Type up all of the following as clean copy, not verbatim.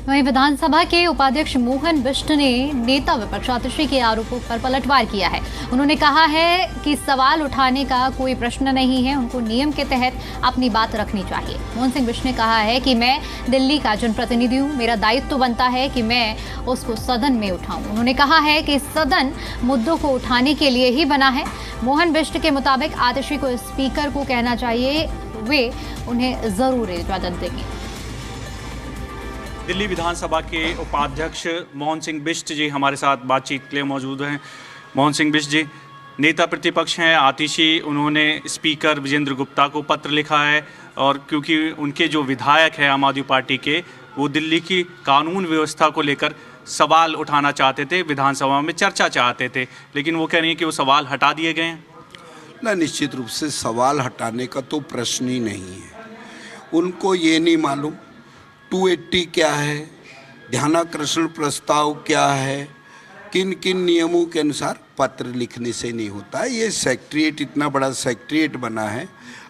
वहीं विधानसभा के उपाध्यक्ष मोहन बिष्ट ने नेता विपक्ष आतिशी के आरोपों पर पलटवार किया है। उन्होंने कहा है कि सवाल उठाने का कोई प्रश्न नहीं है, उनको नियम के तहत अपनी बात रखनी चाहिए। मोहन सिंह बिष्ट ने कहा है कि मैं दिल्ली का जनप्रतिनिधि हूँ, मेरा दायित्व तो बनता है कि मैं उसको सदन में उठाऊं। उन्होंने कहा है कि सदन मुद्दों को उठाने के लिए ही बना है। मोहन बिष्ट के मुताबिक आतिशी को स्पीकर को कहना चाहिए, वे उन्हें जरूर इजाजत देंगे। दिल्ली विधानसभा के उपाध्यक्ष मोहन सिंह बिष्ट जी हमारे साथ बातचीत के लिए मौजूद हैं। मोहन सिंह बिष्ट जी नेता प्रतिपक्ष हैं आतिशी, उन्होंने स्पीकर विजेंद्र गुप्ता को पत्र लिखा है और क्योंकि उनके जो विधायक हैं आम आदमी पार्टी के, वो दिल्ली की कानून व्यवस्था को लेकर सवाल उठाना चाहते थे, विधानसभा में चर्चा चाहते थे, लेकिन वो कह रही हैं कि वो सवाल हटा दिए गए हैं। ना, निश्चित रूप से सवाल हटाने का तो प्रश्न ही नहीं है। उनको ये नहीं मालूम 280 क्या है, ध्यानाकर्षण प्रस्ताव क्या है, किन किन नियमों के अनुसार पत्र लिखने से नहीं होता है। ये सेक्रेटेरिएट इतना बड़ा सेक्रेटेरिएट बना है,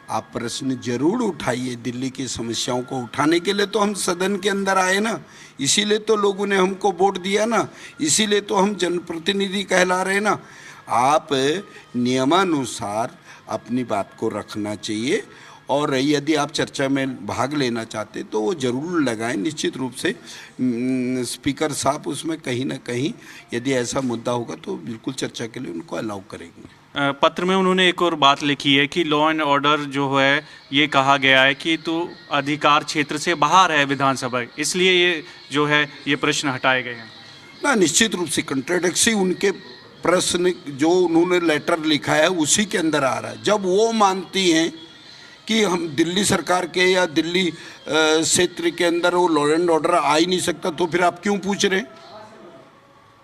आप प्रश्न जरूर उठाइए। दिल्ली की समस्याओं को उठाने के लिए तो हम सदन के अंदर आए ना, इसीलिए तो लोगों ने हमको वोट दिया ना, इसीलिए तो हम जनप्रतिनिधि कहला रहे ना। आप नियमानुसार अपनी बात को रखना चाहिए और यदि आप चर्चा में भाग लेना चाहते तो वो ज़रूर लगाएं। निश्चित रूप से स्पीकर साहब उसमें कहीं ना कहीं यदि ऐसा मुद्दा होगा तो बिल्कुल चर्चा के लिए उनको अलाउ करेंगे। पत्र में उन्होंने एक और बात लिखी है कि लॉ एंड ऑर्डर जो है ये कहा गया है कि तो अधिकार क्षेत्र से बाहर है विधानसभा, इसलिए ये जो है ये प्रश्न हटाए गए हैं ना। निश्चित रूप से कंट्राडिक्सी उनके प्रश्न जो उन्होंने लेटर लिखा है उसी के अंदर आ रहा है। जब वो मानती हैं कि हम दिल्ली सरकार के या दिल्ली क्षेत्र के अंदर वो लॉ एंड ऑर्डर आ ही नहीं सकता, तो फिर आप क्यों पूछ रहे हैं?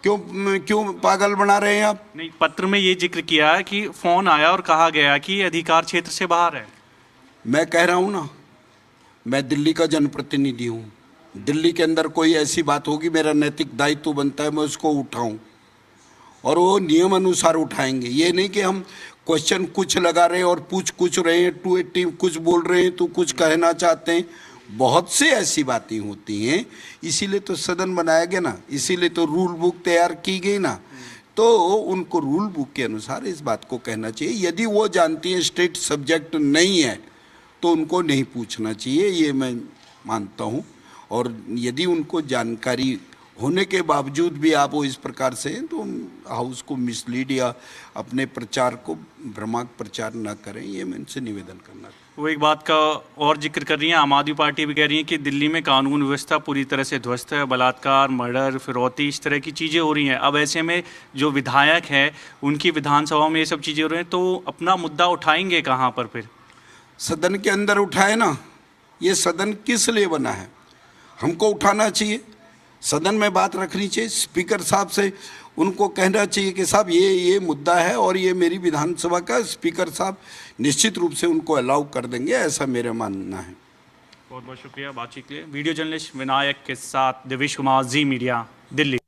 क्यों पागल बना रहे हैं आप? नहीं, पत्र में ये जिक्र किया है कि फोन आया और कहा गया कि ये अधिकार क्षेत्र से बाहर है। मैं कह रहा हूँ ना, मैं दिल्ली का जनप्रतिनिधि हूँ। दिल्ली के अंदर कोई ऐसी बात होगी, मेरा नैतिक दायित्व बनता है मैं उसको उठाऊँ और वो नियम अनुसार उठाएंगे। ये नहीं कि हम क्वेश्चन कुछ लगा रहे हैं और पूछ कुछ रहे हैं, 280 कुछ बोल रहे हैं तो कुछ कहना चाहते हैं। बहुत से ऐसी बातें होती हैं, इसीलिए तो सदन बनाया गया ना, इसीलिए तो रूल बुक तैयार की गई ना। तो उनको रूल बुक के अनुसार इस बात को कहना चाहिए। यदि वो जानती हैं स्टेट सब्जेक्ट नहीं है तो उनको नहीं पूछना चाहिए, ये मैं मानता हूँ। और यदि उनको जानकारी होने के बावजूद भी आप वो इस प्रकार से हैं तो हाउस को मिसलीड या अपने प्रचार को भ्रमात्मक प्रचार ना करें, ये मैं इनसे निवेदन करना। वो एक बात का और जिक्र कर रही हैं, आम आदमी पार्टी भी कह रही है कि दिल्ली में कानून व्यवस्था पूरी तरह से ध्वस्त है, बलात्कार, मर्डर, फिरौती, इस तरह की चीज़ें हो रही हैं। अब ऐसे में जो विधायक हैं उनकी विधानसभा में ये सब चीज़ें हो रही हैं, तो अपना मुद्दा उठाएंगे कहाँ पर? फिर सदन के अंदर उठाए ना। ये सदन किस लिए बना है? हमको उठाना चाहिए, सदन में बात रखनी चाहिए। स्पीकर साहब से उनको कहना चाहिए कि साहब ये मुद्दा है और ये मेरी विधानसभा का, स्पीकर साहब निश्चित रूप से उनको अलाउ कर देंगे, ऐसा मेरा मानना है। बहुत बहुत शुक्रिया बातचीत के लिए। वीडियो जर्नलिस्ट विनायक के साथ दिवेश कुमार, जी मीडिया, दिल्ली।